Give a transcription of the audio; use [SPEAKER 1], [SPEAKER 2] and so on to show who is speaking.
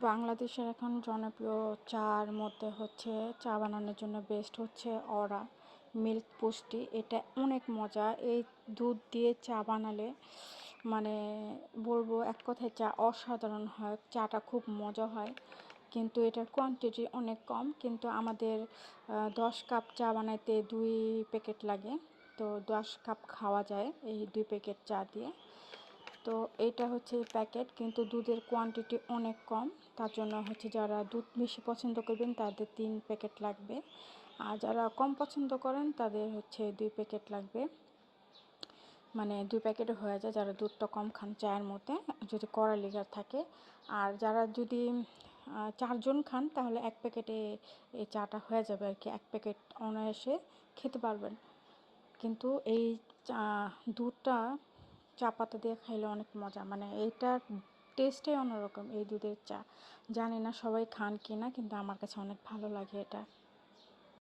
[SPEAKER 1] বাংলাদেশের এখন জনপ্রিয় চার মধ্যে হচ্ছে চা বানানোর জন্য বেস্ট হচ্ছে অরা মিল্ক পুষ্টি। এটা অনেক মজা। এই দুধ দিয়ে চা বানালে মানে বলবো এক কথায় চা অসাধারণ হয়, চাটা খুব মজা হয়। কিন্তু এটার কোয়ান্টিটি অনেক কম, কিন্তু আমাদের 10 কাপ চা বানাইতে 2 প্যাকেট লাগে। তো 10 কাপ খাওয়া যায় এই 2 প্যাকেট চা দিয়ে। তো এইটা হচ্ছে প্যাকেট, কিন্তু দুধের কোয়ান্টিটি অনেক কম। তার জন্য হচ্ছে যারা দুধ বেশি পছন্দ করবেন তাদের 3 প্যাকেট লাগবে, আর যারা কম পছন্দ করেন তাদের হচ্ছে 2 প্যাকেট লাগবে। মানে 2 প্যাকেটে হয়ে যায় যারা দুধটা কম খান চায়ের মধ্যে, যদি কড়া লিভার থাকে। আর যারা যদি 4 জন খান তাহলে 1 প্যাকেটে এই চাটা হয়ে যাবে আর কি, 1 প্যাকেট অনায়াসে খেতে পারবেন। কিন্তু এই চা দুধটা চা পাতা দিয়ে খাইলে অনেক মজা, মানে এইটার টেস্টই অন্যরকম এই দুধের চা। জানি না সবাই খান কি না, কিন্তু আমার কাছে অনেক ভালো লাগে এটা।